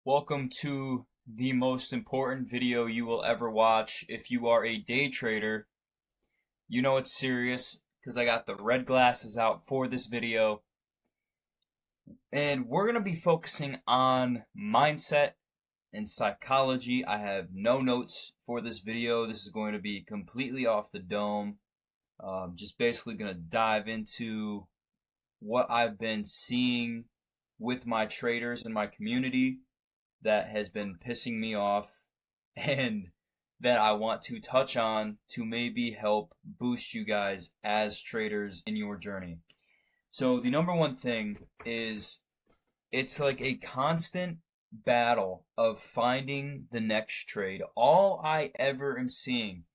Welcome to the most important video you will ever watch. If you are a day trader, you know it's serious because I got the red glasses out for this video. And we're going to be focusing on mindset and psychology. I have no notes for this video. This is going to be completely off the dome. Just basically going to dive into what I've been seeing with my traders and my community that has been pissing me off and that I want to touch on to maybe help boost you guys as traders in your journey. So the number one thing is it's like a constant battle of finding the next trade. All I ever am seeing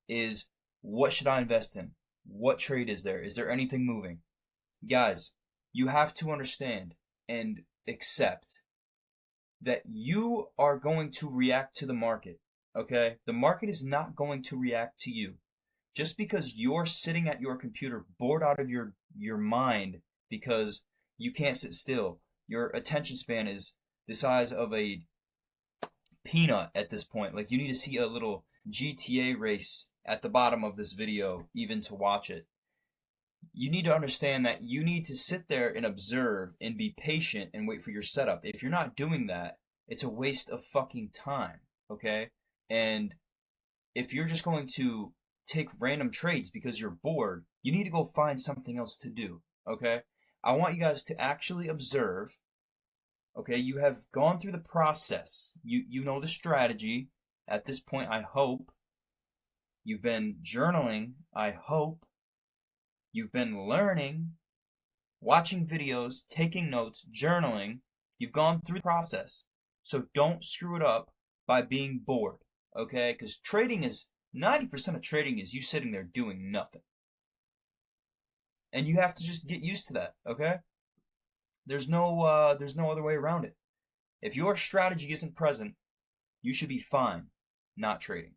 is what should I invest in? What trade is there? Is there anything moving? Guys, you have to understand and accept that you are going to react to the market, okay? The market is not going to react to you. Just because you're sitting at your computer bored out of your mind because you can't sit still, your attention span is the size of a peanut at this point. Like, you need to see a little GTA race at the bottom of this video even to watch it. You need to understand that you need to sit there and observe and be patient and wait for your setup. If you're not doing that, it's a waste of fucking time, okay? And if you're just going to take random trades because you're bored, you need to go find something else to do, okay? I want you guys to actually observe, okay? You have gone through the process. You know the strategy at this point, I hope. You've been journaling, I hope. You've been learning, watching videos, taking notes, journaling. You've gone through the process. So don't screw it up by being bored, okay? Because 90% of trading is you sitting there doing nothing. And you have to just get used to that, okay? There's no other way around it. If your strategy isn't present, you should be fine not trading.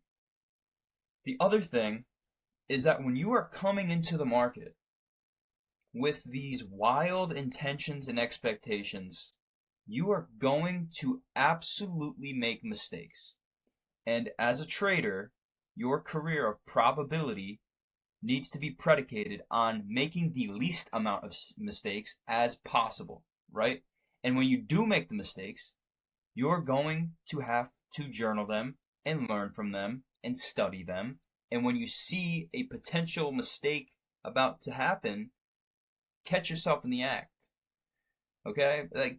The other thing is that when you are coming into the market with these wild intentions and expectations, you are going to absolutely make mistakes. And as a trader, your career of probability needs to be predicated on making the least amount of mistakes as possible, right? And when you do make the mistakes, you're going to have to journal them and learn from them and study them. And when you see a potential mistake about to happen, catch yourself in the act. Okay? Like,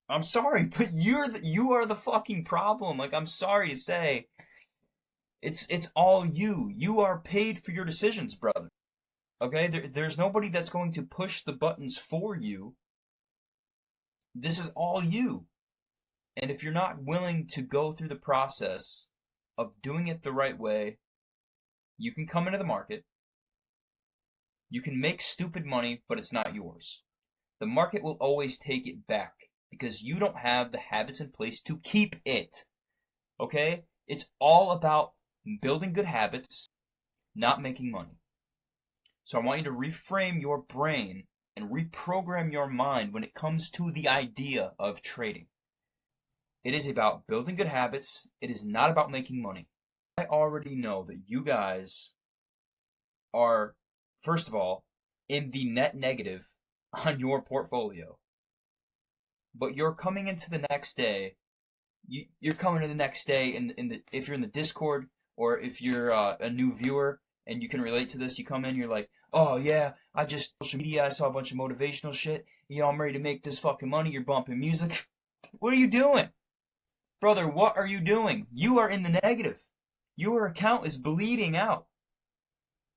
I'm sorry, but you are the fucking problem. Like, I'm sorry to say, it's all you. You are paid for your decisions, brother. Okay? There's nobody that's going to push the buttons for you. This is all you. And if you're not willing to go through the process of doing it the right way, you can come into the market. You can make stupid money, but it's not yours. The market will always take it back because you don't have the habits in place to keep it. Okay? It's all about building good habits, not making money. So I want you to reframe your brain and reprogram your mind when it comes to the idea of trading. It is about building good habits. It is not about making money. I already know that you guys are, first of all, in the net negative on your portfolio. But you're coming into the next day. You're coming in the next day if you're in the Discord or if you're a new viewer and you can relate to this, you come in, you're like, oh yeah, I just social media, I saw a bunch of motivational shit. I'm ready to make this fucking money. You're bumping music. What are you doing? Brother, what are you doing? You are in the negative. Your account is bleeding out.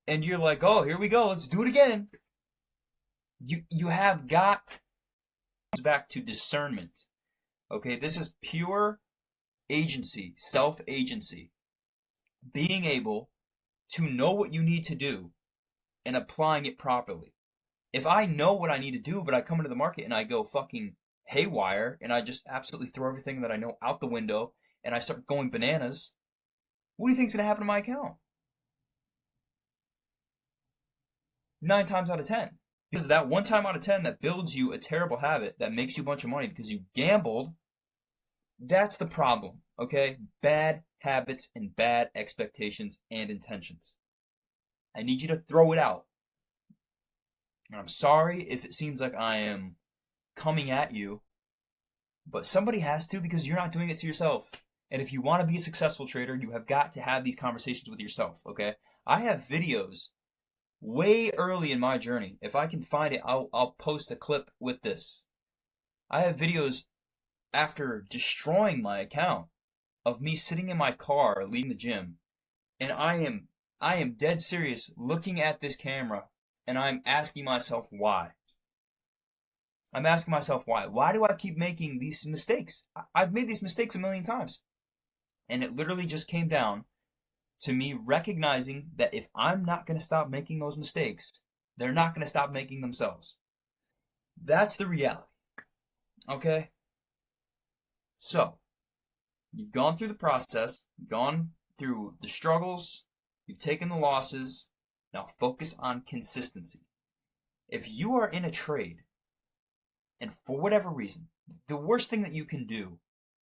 And you're like, oh, here we go. Let's do it again. You have got back to discernment. Okay, this is pure agency, self-agency. Being able to know what you need to do and applying it properly. If I know what I need to do, but I come into the market and I go fucking haywire and I just absolutely throw everything that I know out the window and I start going bananas, what do you think's going to happen to my account? 9 times out of 10. Because that one time out of 10 that builds you a terrible habit that makes you a bunch of money because you gambled That's the problem, okay? Bad habits and bad expectations and intentions. I need you to throw it out. And I'm sorry if it seems like I am coming at you, but somebody has to because you're not doing it to yourself. And if you want to be a successful trader, you have got to have these conversations with yourself, okay? I have videos way early in my journey. If I can find it, I'll post a clip with this. I have videos after destroying my account of me sitting in my car leaving the gym, and I am dead serious looking at this camera, and I'm asking myself why. I'm asking myself why. Why do I keep making these mistakes? I've made these mistakes a million times. And it literally just came down to me recognizing that if I'm not going to stop making those mistakes, they're not going to stop making themselves. That's the reality. Okay? So, you've gone through the process, gone through the struggles, you've taken the losses. Now focus on consistency. If you are in a trade, and for whatever reason, the worst thing that you can do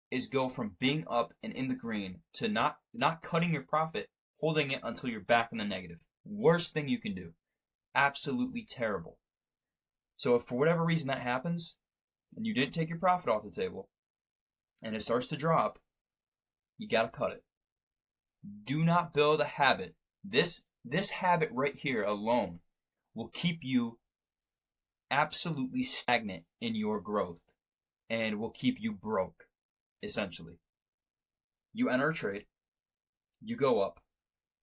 is go from being up and in the green to not cutting your profit, holding it until you're back in the negative. Worst thing you can do. Absolutely terrible. So if for whatever reason that happens, and you didn't take your profit off the table, and it starts to drop, you gotta cut it. Do not build a habit. This habit right here alone will keep you absolutely stagnant in your growth and will keep you broke, essentially. You enter a trade, you go up,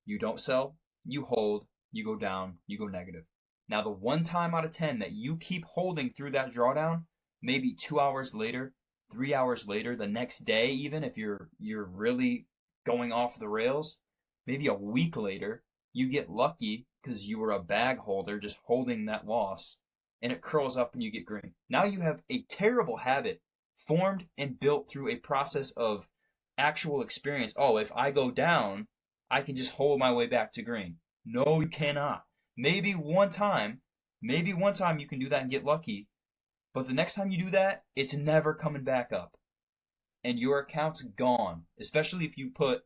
you don't sell, you hold, you go down, you go negative. Now, the one time out of 10 that you keep holding through that drawdown, maybe 2 hours later, 3 hours later, the next day, even if you're really going off the rails, maybe a week later, you get lucky because you were a bag holder just holding that loss, and it curls up and you get green. Now you have a terrible habit formed and built through a process of actual experience. Oh, if I go down, I can just hold my way back to green. No, you cannot. Maybe one time you can do that and get lucky, but the next time you do that, it's never coming back up. And your account's gone, especially if you put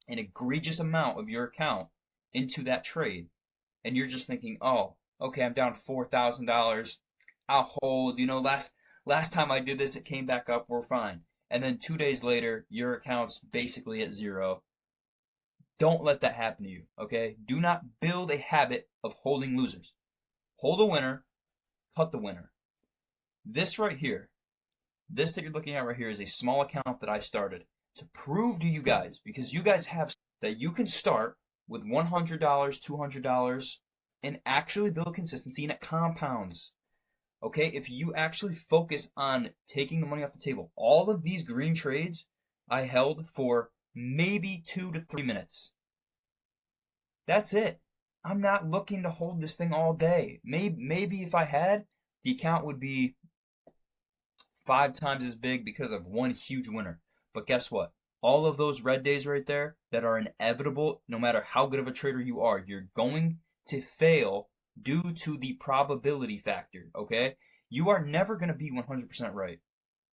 an egregious amount of your account into that trade and you're just thinking, oh, okay, I'm down $4,000. I'll hold. Last time I did this, it came back up. We're fine. And then 2 days later, your account's basically at zero. Don't let that happen to you, okay? Do not build a habit of holding losers. Hold a winner, cut the winner. This right here, this that you're looking at right here is a small account that I started to prove to you guys, because you guys have, that you can start with $100, $200, and actually build consistency, and it compounds. Okay, if you actually focus on taking the money off the table, all of these green trades I held for maybe 2 to 3 minutes. That's it. I'm not looking to hold this thing all day. Maybe if I had, the account would be 5 times as big because of one huge winner. But guess what? All of those red days right there that are inevitable, no matter how good of a trader you are, you're going to fail due to the probability factor, okay? You are never going to be 100% right.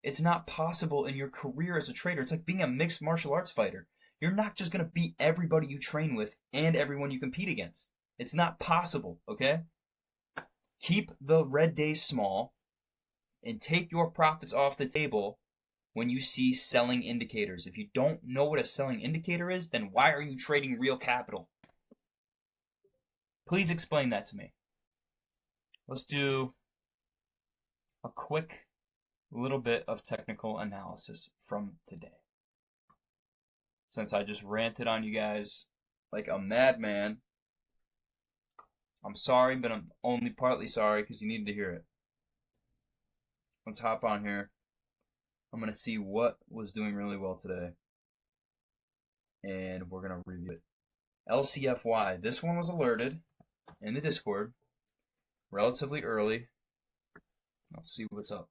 It's not possible in your career as a trader. It's like being a mixed martial arts fighter. You're not just going to beat everybody you train with and everyone you compete against. It's not possible, okay? Keep the red days small and take your profits off the table when you see selling indicators. If you don't know what a selling indicator is, then why are you trading real capital? Please explain that to me. Let's do a quick little bit of technical analysis from today. Since I just ranted on you guys like a madman, I'm sorry, but I'm only partly sorry because you needed to hear it. Let's hop on here. I'm going to see what was doing really well today, and we're going to review it. LCFY, this one was alerted in the Discord relatively early. Let's see what's up.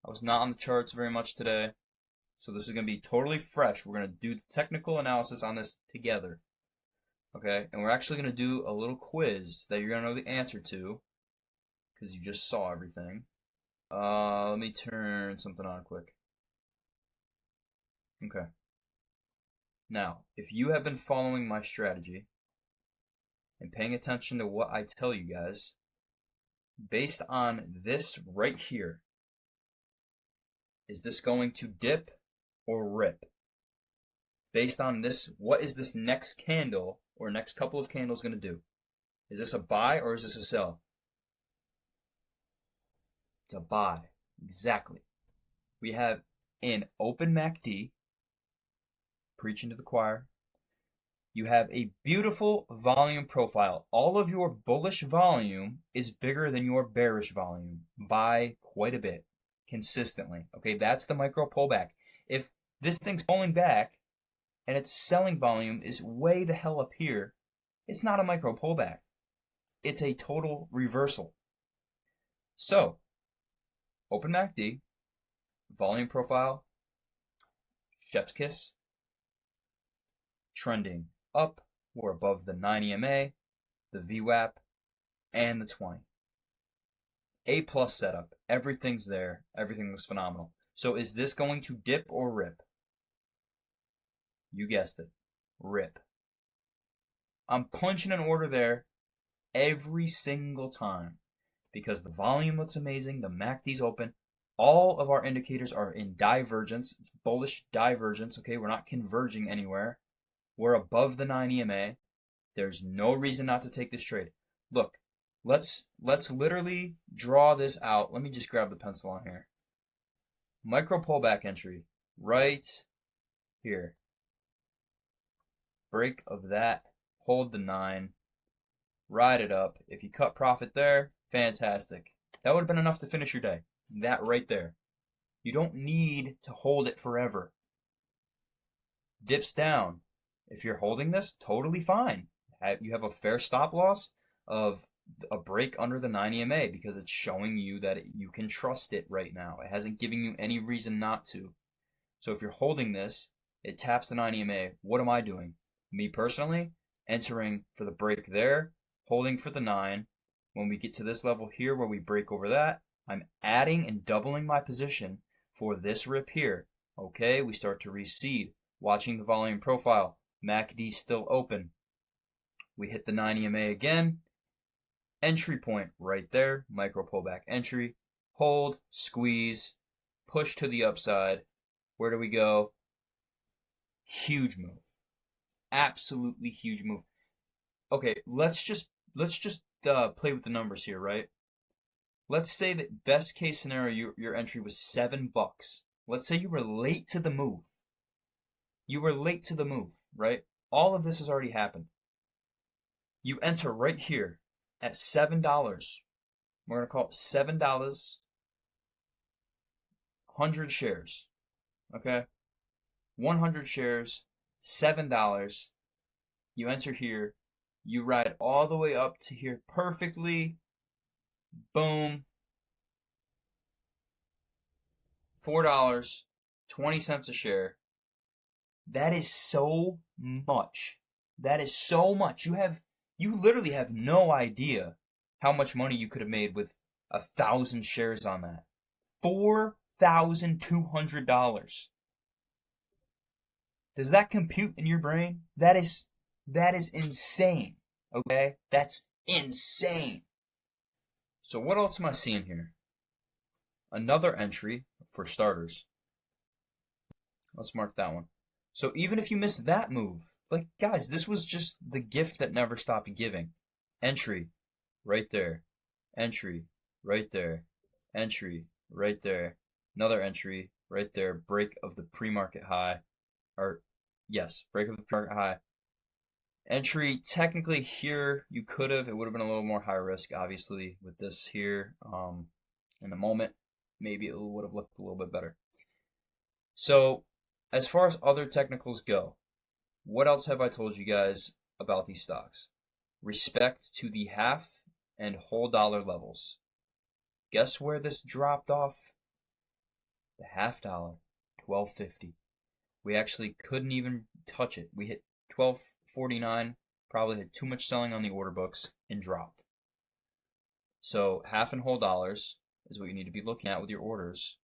I was not on the charts very much today, so this is going to be totally fresh. We're going to do the technical analysis on this together, okay? And we're actually going to do a little quiz that you're going to know the answer to because you just saw everything. Let me turn something on quick. Okay. Now, if you have been following my strategy and paying attention to what I tell you guys, based on this right here, is this going to dip or rip? Based on this, what is this next candle or next couple of candles going to do? Is this a buy or is this a sell? It's a buy. Exactly. We have an open MACD, preaching to the choir. You have a beautiful volume profile. All of your bullish volume is bigger than your bearish volume by quite a bit, consistently. Okay, that's the micro pullback. If this thing's pulling back and its selling volume is way the hell up here, it's not a micro pullback. It's a total reversal. So, open MACD, volume profile, chef's kiss, trending up. We're above the 9 EMA, the VWAP, and the 20. A plus setup. Everything's there. Everything looks phenomenal. So is this going to dip or rip? You guessed it. Rip. I'm punching an order there every single time because the volume looks amazing. The MACD's open. All of our indicators are in divergence. It's bullish divergence. Okay, we're not converging anywhere. We're above the 9 EMA. There's no reason not to take this trade. Look, let's literally draw this out. Let me just grab the pencil on here. Micro pullback entry right here. Break of that. Hold the 9. Ride it up. If you cut profit there, fantastic. That would have been enough to finish your day. That right there. You don't need to hold it forever. Dips down. If you're holding this, totally fine. You have a fair stop loss of a break under the 9 EMA because it's showing you that you can trust it right now. It hasn't given you any reason not to. So if you're holding this, it taps the 9 EMA. What am I doing? Me personally, entering for the break there, holding for the 9. When we get to this level here where we break over that, I'm adding and doubling my position for this rip here. Okay, we start to reseed. Watching the volume profile. MACD still open. We hit the 9 EMA again. Entry point right there. Micro pullback entry. Hold, squeeze, push to the upside. Where do we go? Huge move. Absolutely huge move. Okay, let's just play with the numbers here, right? Let's say that best case scenario, your entry was $7. Let's say you were late to the move. You were late to the move, right? All of this has already happened. You enter right here at $7. We're going to call it $7, 100 shares, okay? 100 shares, $7. You enter here. You ride all the way up to here perfectly. Boom. $4.20 a share. That is so much. That is so much. You literally have no idea how much money you could have made with 1,000 shares on that. $4,200. Does that compute in your brain? That is insane. Okay? That's insane. So what else am I seeing here? Another entry for starters. Let's mark that one. So even if you missed that move, like guys, this was just the gift that never stopped giving. Entry, right there. Entry, right there. Entry, right there. Another entry, right there. Break of the pre-market high. Break of the pre-market high. Entry, technically here, you could have. It would have been a little more high risk, obviously, with this here. In the moment, maybe it would have looked a little bit better. So, as far as other technicals go, what else have I told you guys about these stocks? Respect to the half and whole dollar levels. Guess where this dropped off? The half dollar, $12.50. We actually couldn't even touch it. We hit $12.49, probably had too much selling on the order books, and dropped. So half and whole dollars is what you need to be looking at with your orders.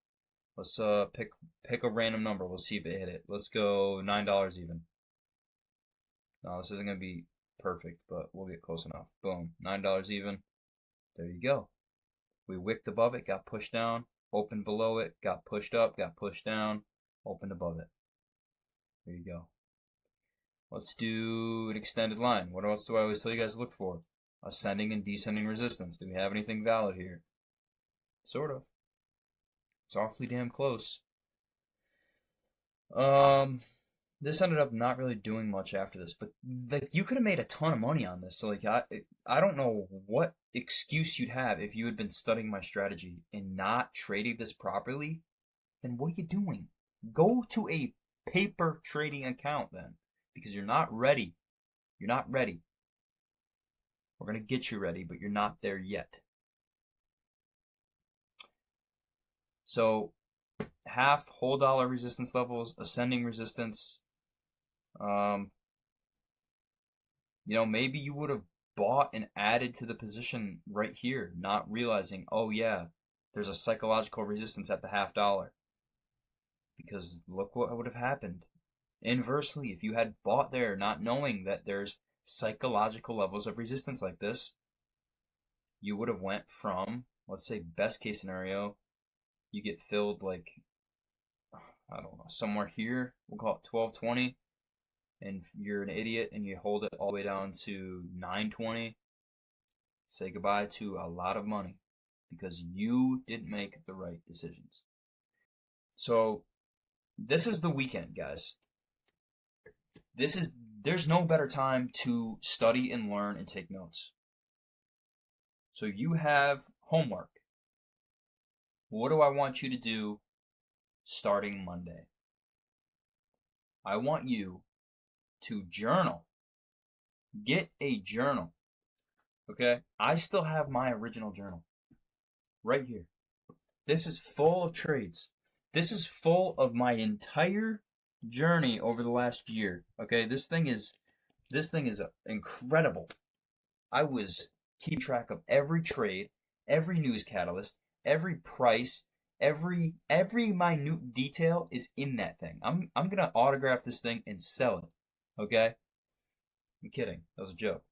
Let's pick a random number. We'll see if it hit it. Let's go $9 even. No, this isn't gonna be perfect, but we'll get close enough. Boom, $9 even. There you go. We wicked above it, got pushed down, opened below it, got pushed up, got pushed down, opened above it. There you go. Let's do an extended line. What else do I always tell you guys to look for? Ascending and descending resistance. Do we have anything valid here? Sort of. It's awfully damn close. This ended up not really doing much after this, but you could have made a ton of money on this. So I don't know what excuse you'd have if you had been studying my strategy and not trading this properly. Then what are you doing? Go to a paper trading account then, because you're not ready. You're not ready. We're gonna get you ready, but you're not there yet. So half whole dollar resistance levels, ascending resistance. Maybe you would have bought and added to the position right here, not realizing, oh yeah, there's a psychological resistance at the half dollar. Because look what would have happened. Inversely, if you had bought there not knowing that there's psychological levels of resistance like this, you would have went from, let's say best case scenario, you get filled like, I don't know, somewhere here, we'll call it 1220, and you're an idiot and you hold it all the way down to 920, say goodbye to a lot of money because you didn't make the right decisions. So this is the weekend, guys. There's no better time to study and learn and take notes. So you have homework. What do I want you to do starting Monday? I want you to journal. Get a journal. Okay? I still have my original journal right here. This is full of trades. This is full of my entire journey over the last year. Okay? This thing is incredible. I was keeping track of every trade, every news catalyst, every price, every minute detail is in that thing. I'm gonna autograph this thing and sell it. Okay? I'm kidding. That was a joke.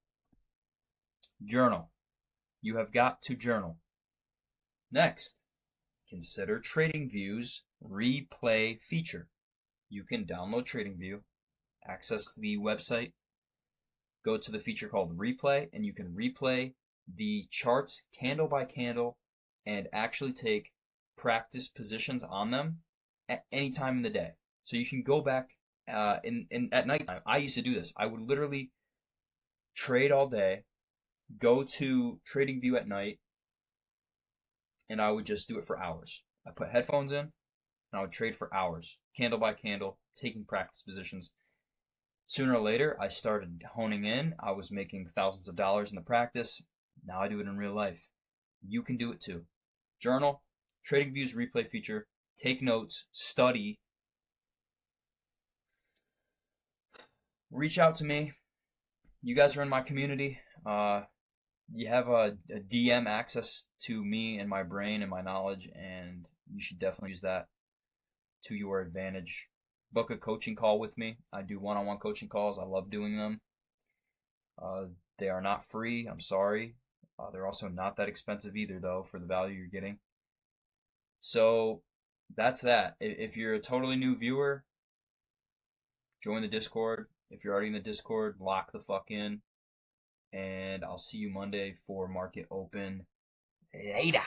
Journal. You have got to journal. Next, consider TradingView's replay feature. You can download TradingView, access the website, go to the feature called replay, and you can replay the charts candle by candle and actually take practice positions on them at any time in the day. So you can go back at nighttime. I used to do this. I would literally trade all day, go to TradingView at night, and I would just do it for hours. I put headphones in, and I would trade for hours, candle by candle, taking practice positions. Sooner or later, I started honing in. I was making thousands of dollars in the practice. Now I do it in real life. You can do it too. Journal, TradingView's replay feature, take notes, study. Reach out to me. You guys are in my community. You have a DM access to me and my brain and my knowledge, and you should definitely use that to your advantage. Book a coaching call with me. I do one-on-one coaching calls. I love doing them. They are not free. I'm sorry. They're also not that expensive either, though, for the value you're getting. So that's that. If you're a totally new viewer, join the Discord. If you're already in the Discord, lock the fuck in. And I'll see you Monday for market open. Later.